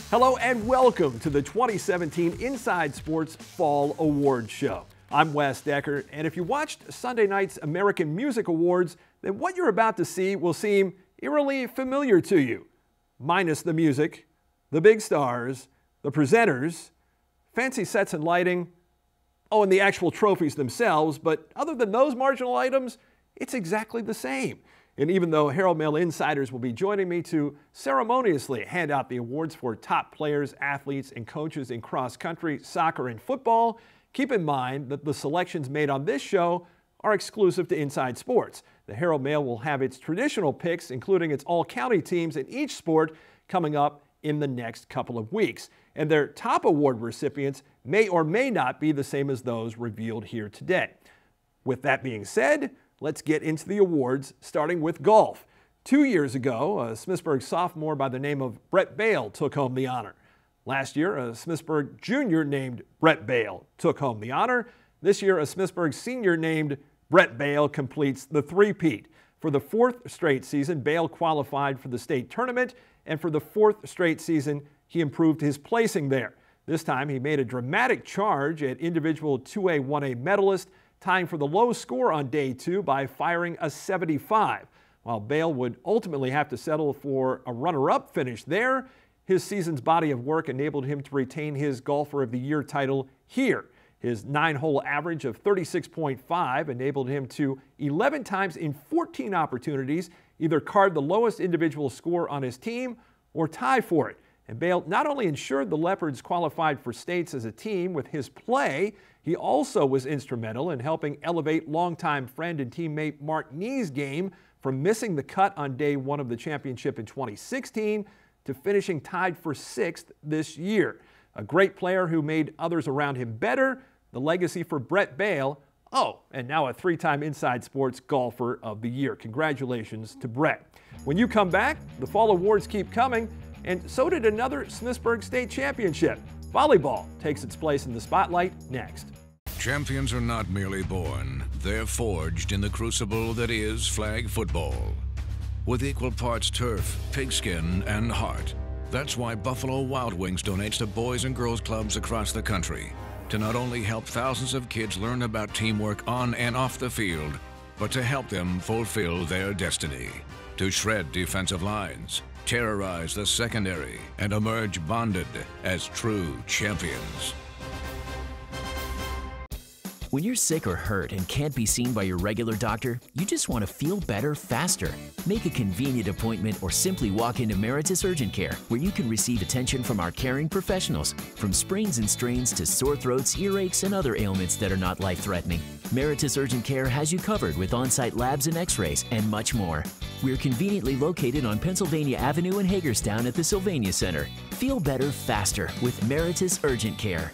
Hello and welcome to the 2017 Inside Sports Fall Awards Show. I'm Wes Decker, and if you watched Sunday night's American Music Awards, then what you're about to see will seem eerily familiar to you. Minus the music, the big stars, the presenters, fancy sets and lighting, and the actual trophies themselves, but other than those marginal items, it's exactly the same. And even though Herald Mail insiders will be joining me to ceremoniously hand out the awards for top players, athletes, and coaches in cross country, soccer, and football, keep in mind that the selections made on this show are exclusive to Inside Sports. The Herald Mail will have its traditional picks, including its all-county teams in each sport, coming up in the next couple of weeks. And their top award recipients may or may not be the same as those revealed here today. With that being said, let's get into the awards, starting with golf. 2 years ago, a Smithsburg sophomore by the name of Brett Bale took home the honor. Last year, a Smithsburg junior named Brett Bale took home the honor. This year, a Smithsburg senior named Brett Bale completes the three-peat. For the fourth straight season, Bale qualified for the state tournament, and for the fourth straight season, he improved his placing there. This time, he made a dramatic charge at individual 2A, 1A medalist, tying for the low score on day two by firing a 75. While Bale would ultimately have to settle for a runner-up finish there, his season's body of work enabled him to retain his Golfer of the Year title here. His 9-hole average of 36.5 enabled him to 11 times in 14 opportunities either card the lowest individual score on his team or tie for it. And Bale not only ensured the Leopards qualified for states as a team with his play, he also was instrumental in helping elevate longtime friend and teammate Mark Nee's game from missing the cut on day one of the championship in 2016 to finishing tied for sixth this year. A great player who made others around him better, the legacy for Brett Bale. And now a three-time Inside Sports Golfer of the Year. Congratulations to Brett. When you come back, the fall awards keep coming, and so did another Smithsburg State Championship. Volleyball takes its place in the spotlight next. Champions are not merely born, they're forged in the crucible that is flag football. With equal parts turf, pigskin, and heart. That's why Buffalo Wild Wings donates to boys and girls clubs across the country to not only help thousands of kids learn about teamwork on and off the field, but to help them fulfill their destiny. To shred defensive lines, terrorize the secondary, and emerge bonded as true champions. When you're sick or hurt and can't be seen by your regular doctor, you just want to feel better faster. Make a convenient appointment or simply walk into Meritus Urgent Care, where you can receive attention from our caring professionals, from sprains and strains to sore throats, earaches, and other ailments that are not life-threatening. Meritus Urgent Care has you covered with on-site labs and x-rays and much more. We're conveniently located on Pennsylvania Avenue in Hagerstown at the Sylvania Center. Feel better faster with Meritus Urgent Care.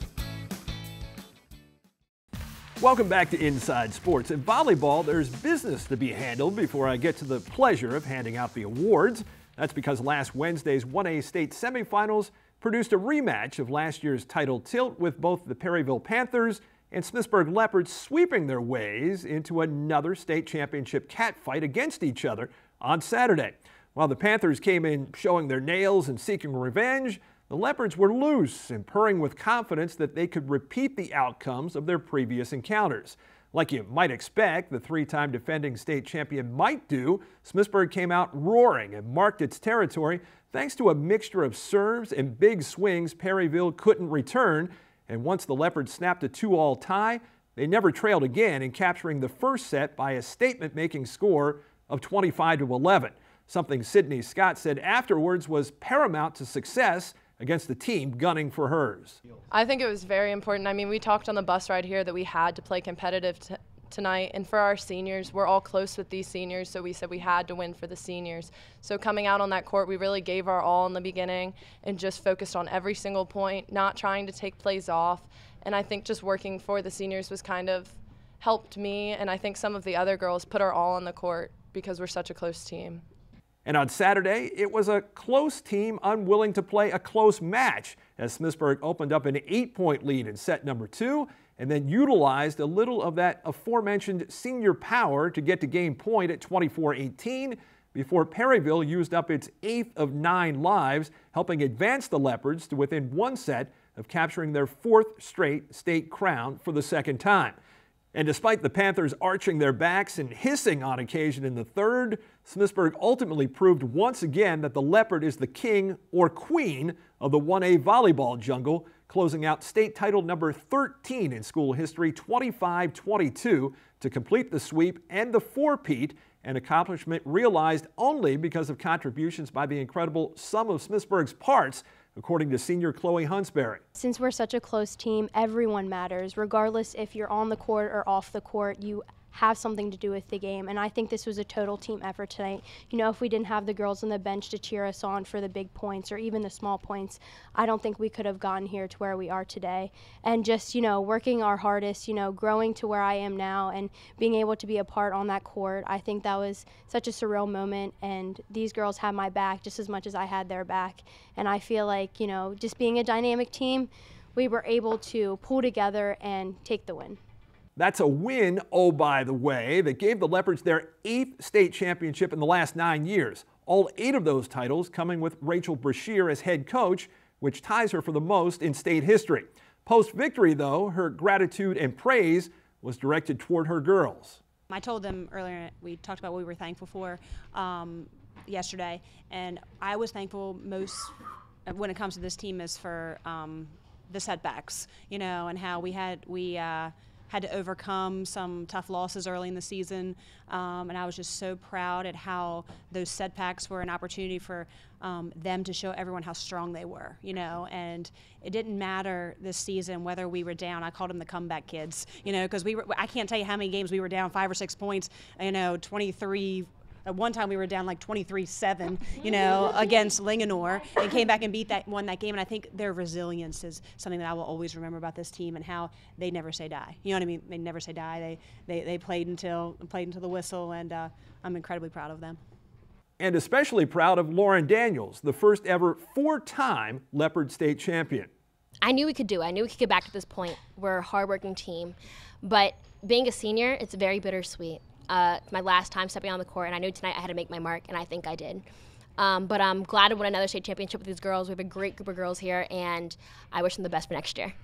Welcome back to Inside Sports. In volleyball, there's business to be handled before I get to the pleasure of handing out the awards. That's because last Wednesday's 1A state semifinals produced a rematch of last year's title tilt, with both the Perryville Panthers and Smithsburg Leopards sweeping their ways into another state championship catfight against each other on Saturday. While the Panthers came in showing their nails and seeking revenge, the Leopards were loose and purring with confidence that they could repeat the outcomes of their previous encounters. Like you might expect the three-time defending state champion might do, Smithsburg came out roaring and marked its territory thanks to a mixture of serves and big swings Perryville couldn't return. And once the Leopards snapped a 2-all tie, they never trailed again in capturing the first set by a statement-making score of 25-11. Something Sydney Scott said afterwards was paramount to success against the team gunning for hers. I think it was very important. I mean, we talked on the bus ride here that we had to play competitive tonight, and for our seniors, we're all close with these seniors, so we said we had to win for the seniors. So coming out on that court, we really gave our all in the beginning and just focused on every single point, not trying to take plays off. And I think just working for the seniors was kind of helped me, and I think some of the other girls put our all on the court because we're such a close team. And on Saturday, it was a close team unwilling to play a close match as Smithsburg opened up an 8-point lead in set number 2 and then utilized a little of that aforementioned senior power to get to game point at 24-18. before Perryville used up its 8th of 9 lives, helping advance the Leopards to within 1 set of capturing their 4th straight state crown for the 2nd time. And despite the Panthers arching their backs and hissing on occasion in the 3rd, Smithsburg ultimately proved once again that the Leopard is the king or queen of the 1A volleyball jungle, closing out state title number 13 in school history, 25-22, to complete the sweep and the four-peat, an accomplishment realized only because of contributions by the incredible sum of Smithsburg's parts, according to senior Chloe Hunsberry. Since we're such a close team, everyone matters. Regardless if you're on the court or off the court, you have something to do with the game, and I think this was a total team effort tonight. You know, if we didn't have the girls on the bench to cheer us on for the big points or even the small points, I don't think we could have gotten here to where we are today. And just, you know, working our hardest, you know, growing to where I am now and being able to be a part on that court, I think that was such a surreal moment, and these girls had my back just as much as I had their back. And I feel like, you know, just being a dynamic team, we were able to pull together and take the win. That's a win, oh, by the way, that gave the Leopards their 8th state championship in the last 9 years. All 8 of those titles coming with Rachel Brashear as head coach, which ties her for the most in state history. Post-victory, though, her gratitude and praise was directed toward her girls. I told them earlier, we talked about what we were thankful for yesterday, and I was thankful most when it comes to this team is for the setbacks, you know, and how we had to overcome some tough losses early in the season, and I was just so proud at how those setbacks were an opportunity for them to show everyone how strong they were, you know, and it didn't matter this season whether we were down. I called them the comeback kids, you know, because I can't tell you how many games we were down 5 or 6 points, you know, 23. At one time we were down like 23-7, you know, against Linganore, and came back and won that game. And I think their resilience is something that I will always remember about this team, and how they never say die. You know what I mean? They never say die. They played until the whistle, and I'm incredibly proud of them. And especially proud of Lauren Daniels, the first ever 4-time Leopard state champion. I knew we could do it. I knew we could get back to this point. We're a hardworking team, but being a senior, it's very bittersweet. My last time stepping on the court, and I knew tonight I had to make my mark, and I think I did. But I'm glad to win another state championship with these girls. We have a great group of girls here, and I wish them the best for next year.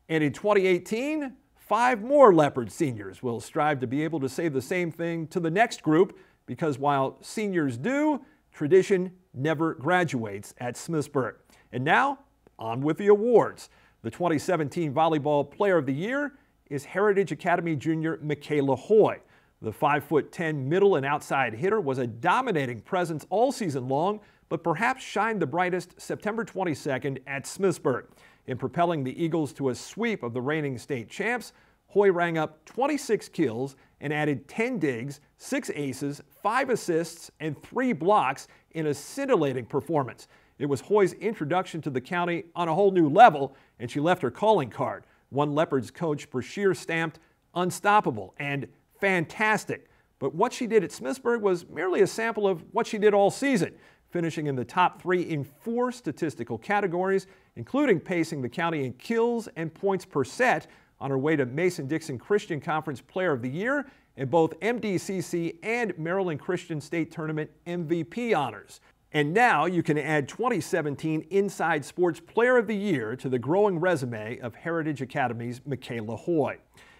And in 2018, 5 more Leopard seniors will strive to be able to say the same thing to the next group, because while seniors do, tradition never graduates at Smithsburg. And now, on with the awards. The 2017 Volleyball Player of the Year is Heritage Academy junior Michaela Hoy. The 5'10" middle and outside hitter was a dominating presence all season long, but perhaps shined the brightest September 22nd at Smithsburg. In propelling the Eagles to a sweep of the reigning state champs, Hoy rang up 26 kills and added 10 digs, 6 aces, 5 assists, and 3 blocks in a scintillating performance. It was Hoy's introduction to the county on a whole new level, and she left her calling card. One Leopards coach, Brashear, stamped unstoppable and fantastic. But what she did at Smithsburg was merely a sample of what she did all season, finishing in the top 3 in 4 statistical categories, including pacing the county in kills and points per set on her way to Mason-Dixon Christian Conference Player of the Year and both MDCC and Maryland Christian State Tournament MVP honors. And now you can add 2017 Inside Sports Player of the Year to the growing resume of Heritage Academy's Michaela Hoy.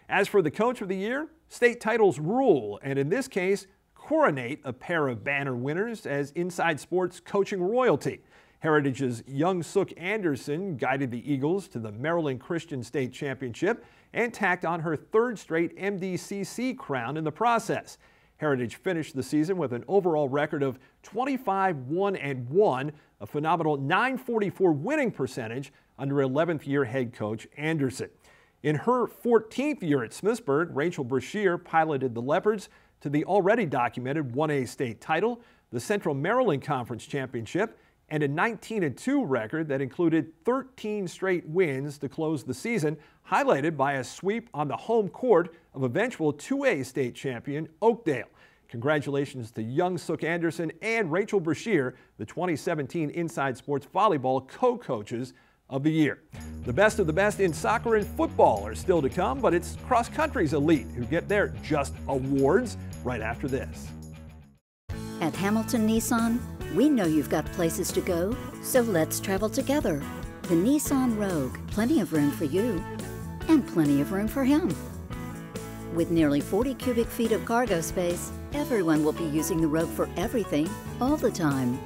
As for the Coach of the Year, state titles rule, and in this case, coronate a pair of banner winners as Inside Sports coaching royalty. Heritage's Young Sook Anderson guided the Eagles to the Maryland Christian State Championship and tacked on her 3rd straight MDCC crown in the process. Heritage finished the season with an overall record of 25-1-1, a phenomenal .944 winning percentage under 11th year head coach Anderson. In her 14th year at Smithsburg, Rachel Brashear piloted the Leopards to the already documented 1A state title, the Central Maryland Conference Championship, and a 19-2 record that included 13 straight wins to close the season, highlighted by a sweep on the home court of eventual 2A state champion Oakdale. Congratulations to Young Sook Anderson and Rachel Brashear, the 2017 Inside Sports Volleyball co-coaches of the year. The best of the best in soccer and football are still to come, but it's cross country's elite who get their just awards right after this. At Hamilton Nissan, we know you've got places to go, so let's travel together. The Nissan Rogue, plenty of room for you, and plenty of room for him. With nearly 40 cubic feet of cargo space, everyone will be using the Rogue for everything, all the time.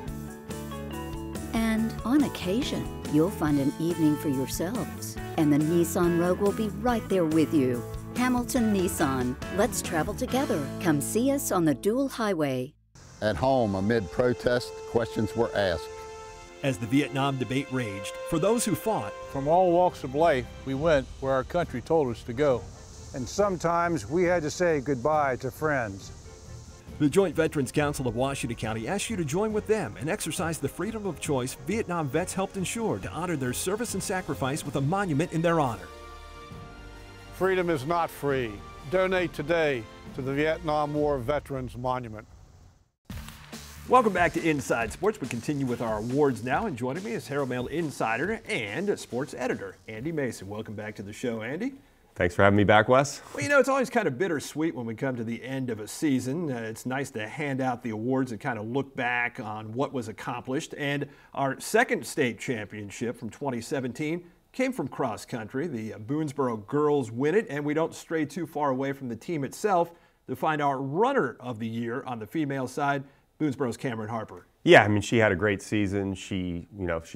And on occasion, you'll find an evening for yourselves, and the Nissan Rogue will be right there with you. Hamilton Nissan, let's travel together. Come see us on the dual highway. At home, amid protest, questions were asked. As the Vietnam debate raged, for those who fought, from all walks of life, we went where our country told us to go. And sometimes we had to say goodbye to friends. The Joint Veterans Council of Washington County asks you to join with them and exercise the freedom of choice Vietnam vets helped ensure to honor their service and sacrifice with a monument in their honor. Freedom is not free. Donate today to the Vietnam War Veterans Monument. Welcome back to Inside Sports. We continue with our awards now, and joining me is Herald Mail insider and sports editor Andy Mason. Welcome back to the show, Andy. Thanks for having me back, Wes. Well, you know, it's always kind of bittersweet when we come to the end of a season. It's nice to hand out the awards and kind of look back on what was accomplished. And our second state championship from 2017 came from cross country. The Boonesboro girls win it, and we don't stray too far away from the team itself to find our runner of the year on the female side, Boonesboro's Cameron Harper. Yeah, I mean, she had a great season. She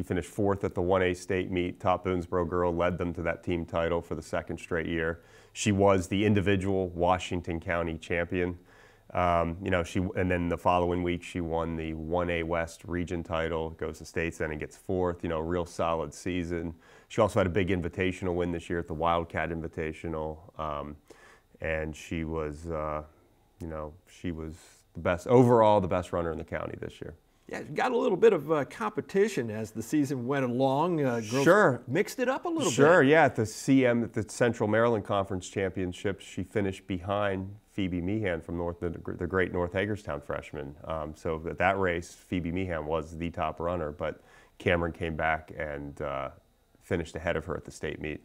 finished fourth at the 1A state meet. Top Boonesboro girl, led them to that team title for the second straight year. She was the individual Washington County champion. And then the following week she won the 1A West region title, goes to states then and gets fourth. Real solid season. She also had a big invitational win this year at the Wildcat Invitational, and she was, she was the best overall, the best runner in the county this year. Yeah, got a little bit of competition as the season went along. Girls sure. Mixed it up a little bit. Sure, yeah. At the Central Maryland Conference Championships, she finished behind Phoebe Meehan from the great North Hagerstown freshman. So at that race, Phoebe Meehan was the top runner, but Cameron came back and finished ahead of her at the state meet.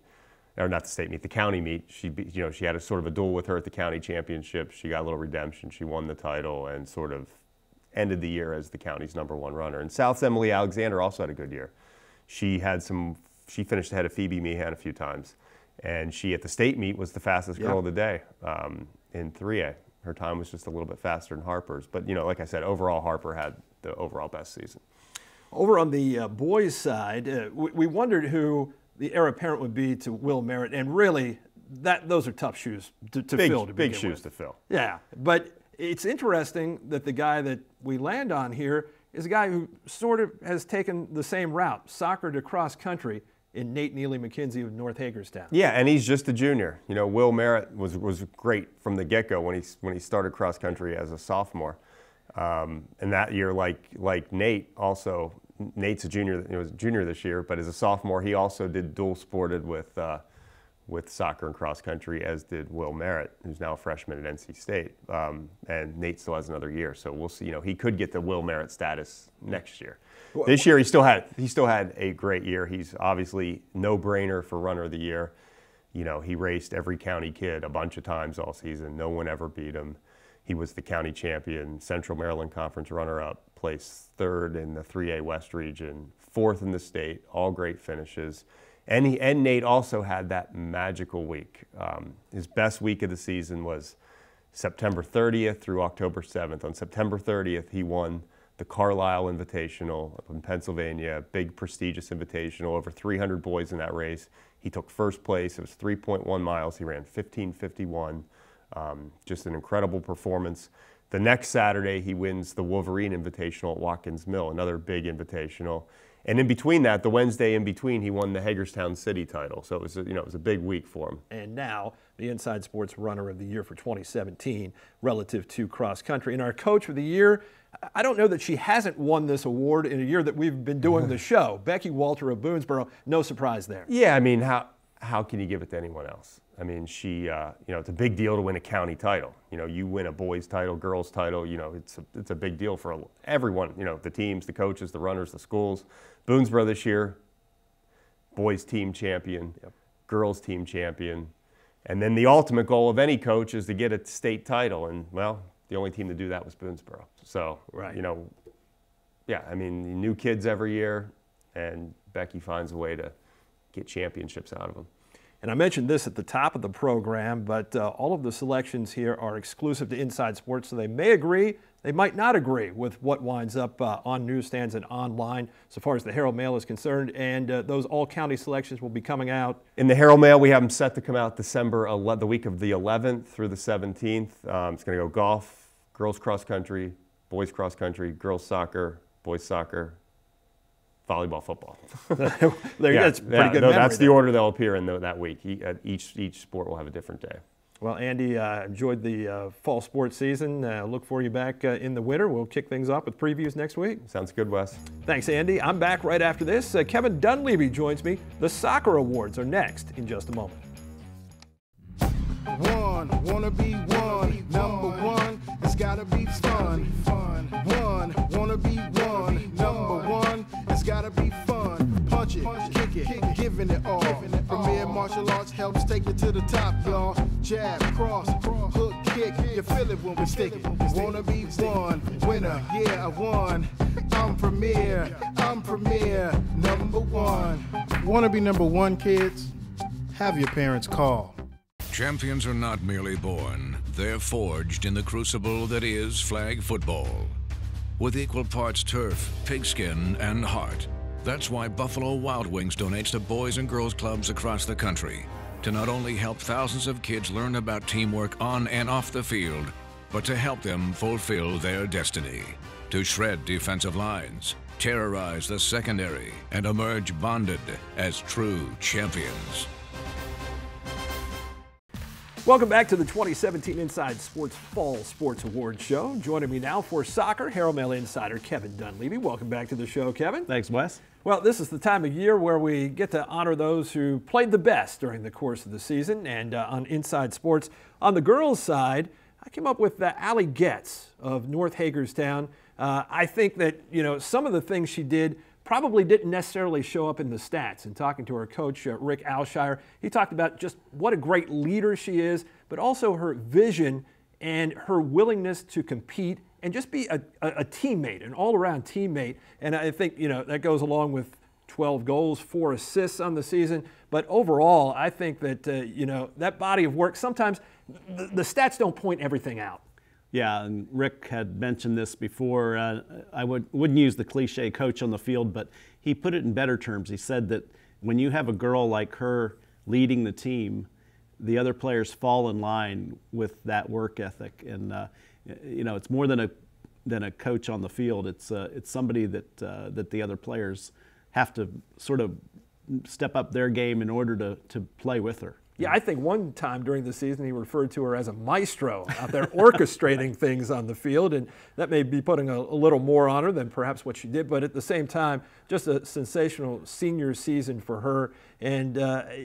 Or not the state meet, the county meet. She had a sort of a duel with her at the county championship. She got a little redemption. She won the title and sort of ended the year as the county's #1 runner. And South's Emily Alexander also had a good year. She finished ahead of Phoebe Meehan a few times. And she, at the state meet, was the fastest girl of the day in 3A. Her time was just a little bit faster than Harper's. But, like I said, overall, Harper had the overall best season. Over on the boys' side, we wondered who the heir apparent would be to Will Merritt, and really, those are tough shoes to fill. Big shoes to fill. Yeah, but it's interesting that the guy that we land on here is a guy who sort of has taken the same route, soccer to cross country, in Nate Neely McKenzie of North Hagerstown. Yeah, and he's just a junior. Will Merritt was great from the get-go when he started cross country as a sophomore, and that year, like Nate also. Nate's a junior. He was a junior this year, but as a sophomore, he also did dual sported with soccer and cross country, as did Will Merritt, who's now a freshman at NC State. And Nate still has another year, so we'll see. He could get the Will Merritt status next year. This year, he still had a great year. He's obviously no-brainer for runner of the year. He raced every county kid a bunch of times all season. No one ever beat him. He was the county champion, Central Maryland Conference runner-up, placed third in the 3A West region, fourth in the state, all great finishes. And Nate also had that magical week. His best week of the season was September 30th through October 7th. On September 30th, he won the Carlisle Invitational up in Pennsylvania, big prestigious invitational, over 300 boys in that race. He took first place. It was 3.1 miles. He ran 15:51. Just an incredible performance. The next Saturday, he wins the Wolverine Invitational at Watkins Mill, another big invitational. And in between that, the Wednesday in between, he won the Hagerstown City title. So it was a big week for him. And now the Inside Sports Runner of the Year for 2017 relative to cross country. And our Coach of the Year, I don't know that she hasn't won this award in a year that we've been doing the show. Becky Walter of Boonesboro, no surprise there. Yeah, I mean, how can you give it to anyone else? I mean, she, it's a big deal to win a county title. You win a boys title, girls title, it's a big deal for everyone, the teams, the coaches, the runners, the schools. Boonesboro this year, boys team champion, girls team champion. And then the ultimate goal of any coach is to get a state title. And, well, The only team to do that was Boonesboro. So, you know, yeah, I mean, new kids every year, and Becky finds a way to get championships out of them. And I mentioned this at the top of the program, but all of the selections here are exclusive to Inside Sports, so they may agree, they might not agree with what winds up on newsstands and online so far as the Herald Mail is concerned, and those all-county selections will be coming out. In the Herald Mail, we have them set to come out December, the week of the 11th through the 17th. It's going to go golf, girls cross country, boys cross country, girls soccer, boys soccer, volleyball, football. That's pretty good memory. That's the order they'll appear in that week. Each sport will have a different day. Well, Andy, enjoyed the fall sports season. Look for you back in the winter. We'll kick things off with previews next week. Sounds good, Wes. Thanks, Andy. I'm back right after this. Kevin Dunleavy joins me. The soccer awards are next in just a moment. Wanna be one, number one, it's gotta be fun. Wanna be one, number one, it's gotta be fun. Punch it, kick it, giving it all. Premier martial arts helps take it to the top, y'all. Jab, cross, hook, kick, you feel it when we stick it. Wanna be one, winner, yeah, I won. I'm premier, number one. Wanna be number one, kids? Have your parents call. Champions are not merely born, they're forged in the crucible that is flag football. With equal parts turf, pigskin, and heart. That's why Buffalo Wild Wings donates to boys and girls clubs across the country to not only help thousands of kids learn about teamwork on and off the field, but to help them fulfill their destiny. To shred defensive lines, terrorize the secondary, and emerge bonded as true champions. Welcome back to the 2017 Inside Sports Fall Sports Awards Show. Joining me now for soccer, Herald Mail insider Kevin Dunleavy. Welcome back to the show, Kevin. Thanks, Wes. Well, this is the time of year where we get to honor those who played the best during the course of the season. And on Inside Sports, on the girls' side, I came up with Allie Getz of North Hagerstown. I think that, you know, some of the things she did probably didn't necessarily show up in the stats. And talking to her coach, Rick Alshire, he talked about just what a great leader she is, but also her vision and her willingness to compete and just be a teammate, an all-around teammate. And I think, you know, that goes along with 12 goals, 4 assists on the season. But overall, I think that, you know, that body of work, sometimes the stats don't point everything out. Yeah, and Rick had mentioned this before. I wouldn't use the cliche coach on the field, but he put it in better terms. He said that when you have a girl like her leading the team, the other players fall in line with that work ethic. And you know, it's more than a coach on the field. It's somebody that the other players have to sort of step up their game in order to play with her. Yeah, I think one time during the season he referred to her as a maestro out there orchestrating things on the field, and that may be putting a little more on her than perhaps what she did, but at the same time, just a sensational senior season for her. And,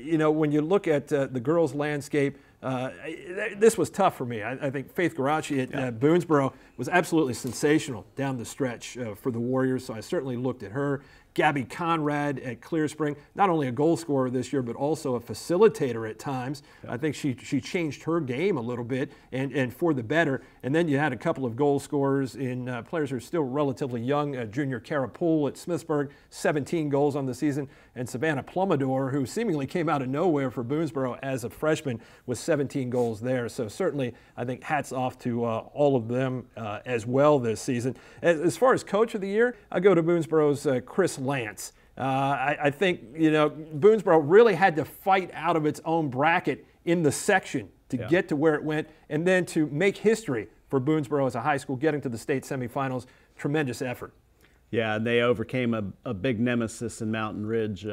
you know, when you look at the girls' landscape, this was tough for me. I think Faith Garachi at Boonesboro was absolutely sensational down the stretch for the Warriors, so I certainly looked at her. Gabby Conrad at Clear Spring, not only a goal scorer this year, but also a facilitator at times. Yeah. I think she changed her game a little bit and for the better. And then you had a couple of goal scorers in players who are still relatively young. Junior Kara Poole at Smithsburg, 17 goals on the season. And Savannah Plumidor, who seemingly came out of nowhere for Boonesboro as a freshman, with 17 goals there. So certainly, I think hats off to all of them as well this season. As far as Coach of the Year, I go to Boonesboro's Chris Lance. I think, you know, Boonesboro really had to fight out of its own bracket in the section to get to where it went, and then to make history for Boonesboro as a high school, getting to the state semifinals. Tremendous effort. Yeah, and they overcame a big nemesis in Mountain Ridge.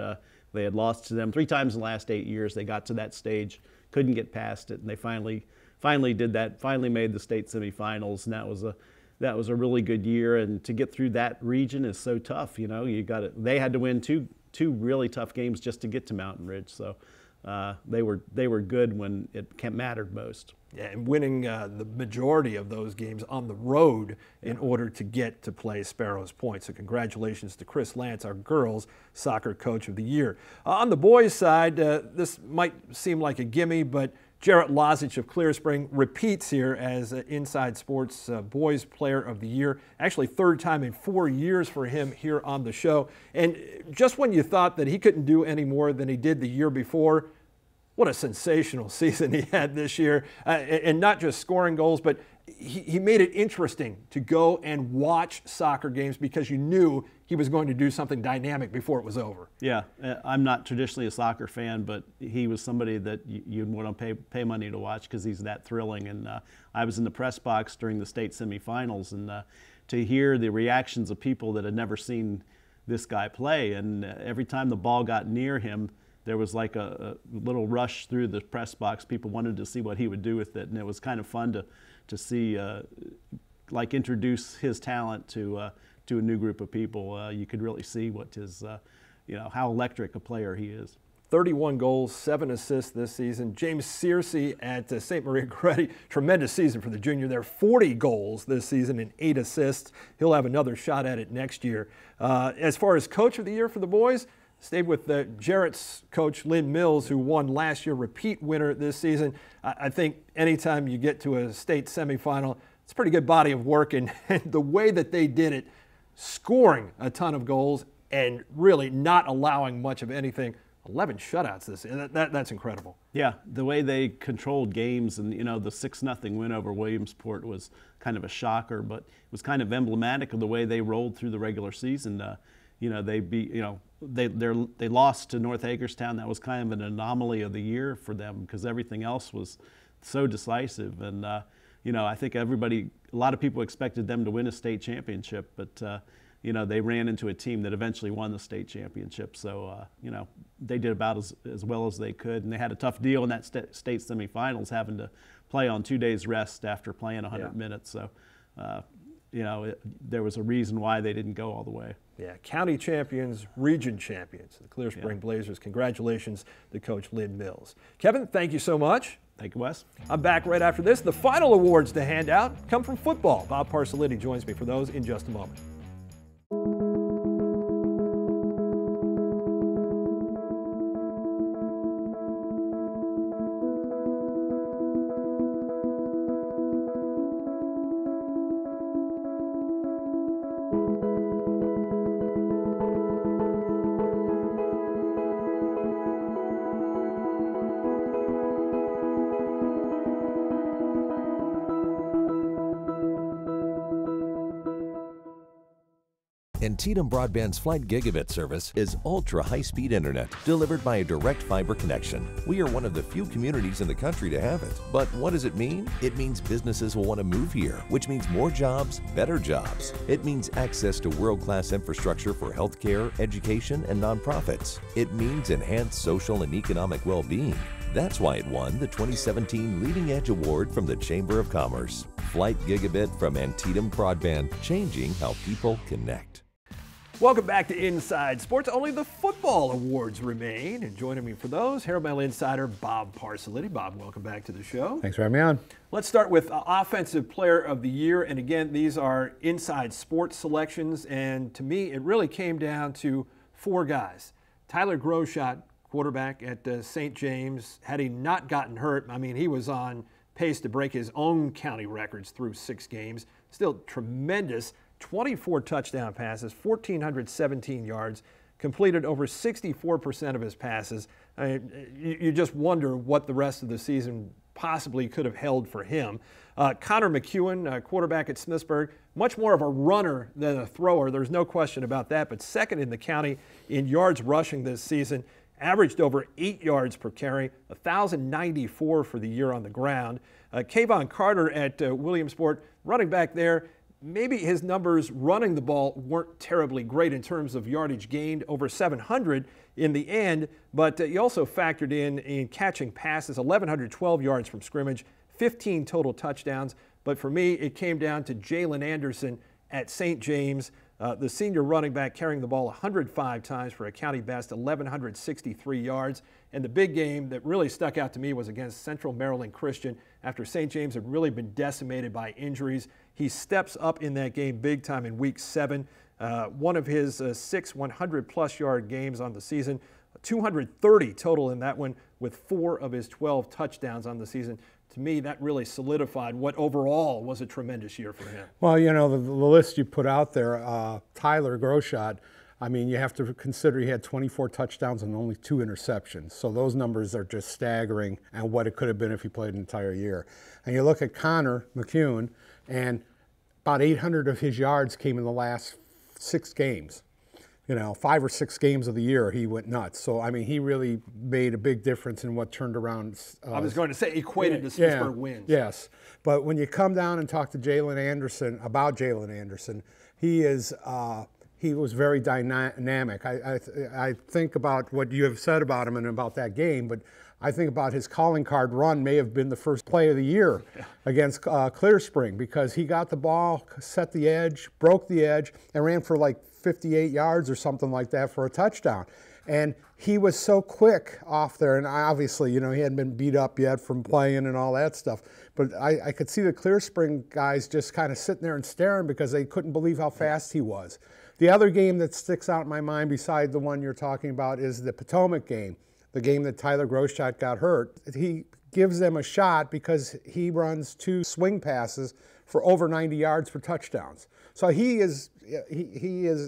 They had lost to them 3 times in the last 8 years. They got to that stage, couldn't get past it, and they finally did that. Finally made the state semifinals, and that was a really good year. And to get through that region is so tough. You know, they had to win two really tough games just to get to Mountain Ridge. So they were good when it mattered most. Yeah, and winning the majority of those games on the road in order to get to play Sparrows Point. So congratulations to Chris Lance, our girls soccer coach of the year. On the boys' side, this might seem like a gimme, but Jarrett Lozich of Clear Spring repeats here as Inside Sports Boys Player of the Year. Actually, third time in 4 years for him here on the show. And just when you thought that he couldn't do any more than he did the year before, what a sensational season he had this year. And not just scoring goals, but he made it interesting to go and watch soccer games because you knew he was going to do something dynamic before it was over. Yeah, I'm not traditionally a soccer fan, but he was somebody that you'd want to pay money to watch because he's that thrilling. And I was in the press box during the state semifinals, and to hear the reactions of people that had never seen this guy play, and every time the ball got near him, there was like a little rush through the press box. People wanted to see what he would do with it, and it was kind of fun to see, like, introduce his talent to a new group of people. You could really see what his, how electric a player he is. 31 goals, 7 assists this season. James Searcy at St. Maria Goretti, tremendous season for the junior there. 40 goals this season and 8 assists. He'll have another shot at it next year. As far as Coach of the Year for the boys, stayed with Jarrett's coach, Lynn Mills, who won last year, repeat winner this season. I think anytime you get to a state semifinal, it's a pretty good body of work, and the way that they did it, scoring a ton of goals and really not allowing much of anything. 11 shutouts this year. That's incredible. Yeah, the way they controlled games, and the 6-0 win over Williamsport was kind of a shocker, but it was kind of emblematic of the way they rolled through the regular season. They beat, they lost to North Hagerstown. That was kind of an anomaly of the year for them because everything else was so decisive. And I think a lot of people expected them to win a state championship, but they ran into a team that eventually won the state championship. So they did about as well as they could, and they had a tough deal in that state semifinals, having to play on 2 days rest after playing 100 minutes. So. There was a reason why they didn't go all the way. Yeah, county champions, region champions, the Clear Spring Blazers. Congratulations to Coach Lynn Mills. Kevin, thank you so much. Thank you, Wes. I'm back right after this. The final awards to hand out come from football. Bob Parsolini joins me for those in just a moment. Antietam Broadband's Flight Gigabit service is ultra-high-speed internet delivered by a direct fiber connection. We are one of the few communities in the country to have it. But what does it mean? It means businesses will want to move here, which means more jobs, better jobs. It means access to world-class infrastructure for healthcare, education, and nonprofits. It means enhanced social and economic well-being. That's why it won the 2017 Leading Edge Award from the Chamber of Commerce. Flight Gigabit from Antietam Broadband, changing how people connect. Welcome back to Inside Sports. Only the football awards remain, and joining me for those, Herald Mail insider Bob Parsolini. Bob, welcome back to the show. Thanks for having me on. Let's start with Offensive Player of the Year, and again, these are Inside Sports selections, and to me, it really came down to 4 guys. Tyler Groshot, quarterback at St. James, had he not gotten hurt, I mean, he was on pace to break his own county records through 6 games. Still tremendous. 24 touchdown passes, 1,417 yards, completed over 64% of his passes. I mean, you just wonder what the rest of the season possibly could have held for him. Connor McEwen, quarterback at Smithsburg, much more of a runner than a thrower. There's no question about that, but second in the county in yards rushing this season, averaged over 8 yards per carry, 1,094 for the year on the ground. Kayvon Carter at Williamsport, running back there. Maybe his numbers running the ball weren't terribly great in terms of yardage gained, over 700 in the end, but he also factored in catching passes, 1,112 yards from scrimmage, 15 total touchdowns. But for me, it came down to Jalen Anderson at St. James, the senior running back, carrying the ball 105 times for a county best, 1,163 yards. And the big game that really stuck out to me was against Central Maryland Christian after St. James had really been decimated by injuries. He steps up in that game big time in week 7. One of his 6 100-plus yard games on the season, 230 total in that one, with 4 of his 12 touchdowns on the season. To me, that really solidified what overall was a tremendous year for him. Well, you know, the list you put out there, Tyler Groshot, I mean, you have to consider he had 24 touchdowns and only 2 interceptions. So those numbers are just staggering, and what it could have been if he played an entire year. And you look at Connor McCune, and about 800 of his yards came in the last 6 games. You know, 5 or 6 games of the year, he went nuts. So, I mean, he really made a big difference in what turned around. I was going to say equated to Pittsburgh wins. Yes. But when you come down and talk to Jalen Anderson, about Jalen Anderson, he was very dynamic. I think about what you have said about him and about that game, but I think about his calling card run may have been the first play of the year against Clear Spring, because he got the ball, set the edge, broke the edge, and ran for like 58 yards or something like that for a touchdown. And he was so quick off there, and obviously, you know, he hadn't been beat up yet from playing and all that stuff. But I could see the Clear Spring guys just kind of sitting there and staring because they couldn't believe how fast he was. The other game that sticks out in my mind beside the one you're talking about is the Potomac game, the game that Tyler Groshot got hurt. He gives them a shot because he runs 2 swing passes for over 90 yards for touchdowns. So he is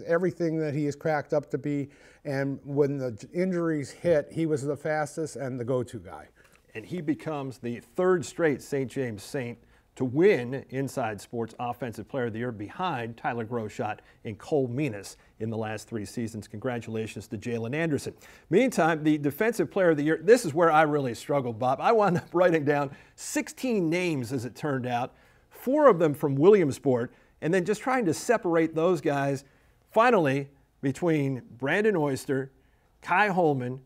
everything that he is cracked up to be, and when the injuries hit, he was the fastest and the go-to guy. And he becomes the 3rd straight St. James Saint to win Inside Sports Offensive Player of the Year, behind Tyler Groshot and Cole Menas in the last 3 seasons. Congratulations to Jalen Anderson. Meantime, the Defensive Player of the Year, this is where I really struggled, Bob. I wound up writing down 16 names, as it turned out, 4 of them from Williamsport, and then just trying to separate those guys. Finally, between Brandon Oyster, Kai Holman,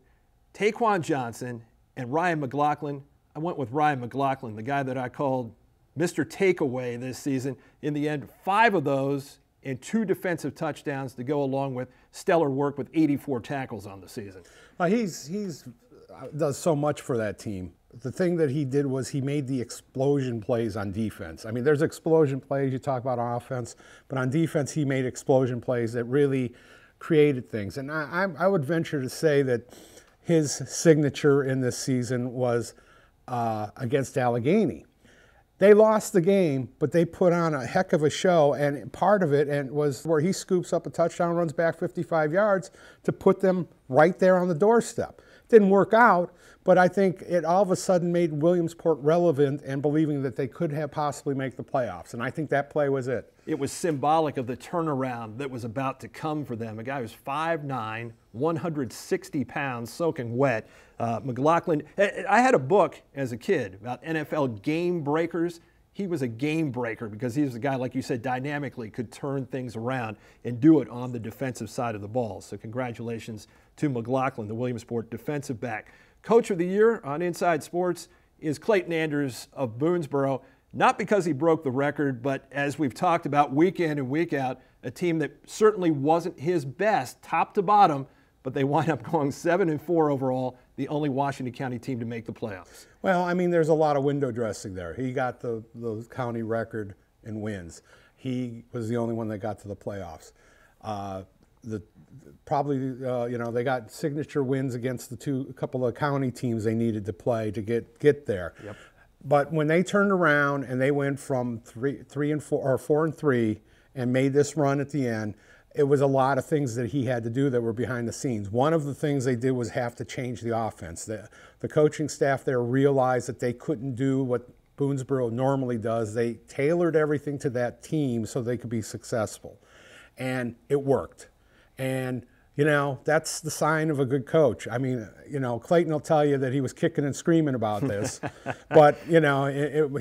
Taquan Johnson, and Ryan McLaughlin, I went with Ryan McLaughlin, the guy that I called Mr. Takeaway this season. In the end, 5 of those and 2 defensive touchdowns to go along with stellar work with 84 tackles on the season. He's does so much for that team. The thing that he did was he made the explosion plays on defense. I mean, there's explosion plays you talk about on offense, but on defense he made explosion plays that really created things. And I would venture to say that his signature in this season was against Allegheny. They lost the game, but they put on a heck of a show, and part of it was where he scoops up a touchdown, runs back 55 yards to put them right there on the doorstep. Didn't work out, but I think it all of a sudden made Williamsport relevant and believing that they could have possibly make the playoffs, and I think that play was it. It was symbolic of the turnaround that was about to come for them. A guy who's 5'9", 160 pounds, soaking wet. McLaughlin, I had a book as a kid about NFL game breakers. He was a game breaker because he was a guy, like you said, dynamically could turn things around and do it on the defensive side of the ball. So congratulations to McLaughlin, the Williamsport defensive back. Coach of the Year on Inside Sports is Clayton Anders of Boonesboro. Not because he broke the record, but as we've talked about week in and week out, a team that certainly wasn't his best top to bottom, but they wind up going 7-4 overall, the only Washington County team to make the playoffs. Well, I mean, there's a lot of window dressing there. He got the county record in wins. He was the only one that got to the playoffs. They got signature wins against a couple of county teams they needed to play to get there. Yep. But when they turned around and they went from 4-3 and made this run at the end, it was a lot of things that he had to do that were behind the scenes. One of the things they did was have to change the offense. The coaching staff there realized that they couldn't do what Boonesboro normally does. They tailored everything to that team so they could be successful. And it worked. And, you know, that's the sign of a good coach. I mean, you know, Clayton will tell you that he was kicking and screaming about this. But, you know,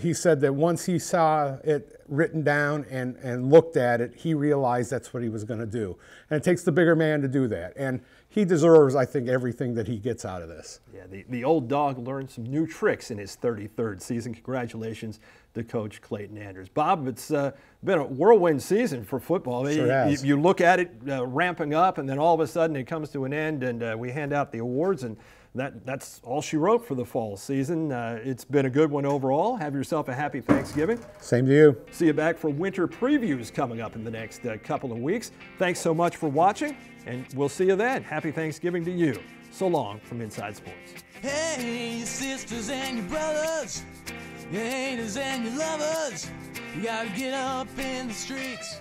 he said that once he saw it written down and looked at it, he realized that's what he was going to do. And it takes the bigger man to do that. And he deserves, I think, everything that he gets out of this. Yeah, the old dog learned some new tricks in his 33rd season. Congratulations to Coach Clayton Anders. Bob, it's been a whirlwind season for football. Sure has. You look at it ramping up, and then all of a sudden it comes to an end, and we hand out the awards, and that's all she wrote for the fall season. It's been a good one overall. Have yourself a happy Thanksgiving. Same to you. See you back for winter previews coming up in the next couple of weeks. Thanks so much for watching, and we'll see you then. Happy Thanksgiving to you. So long from Inside Sports. Hey, your sisters and your brothers, your haters and your lovers, you gotta get up in the streets.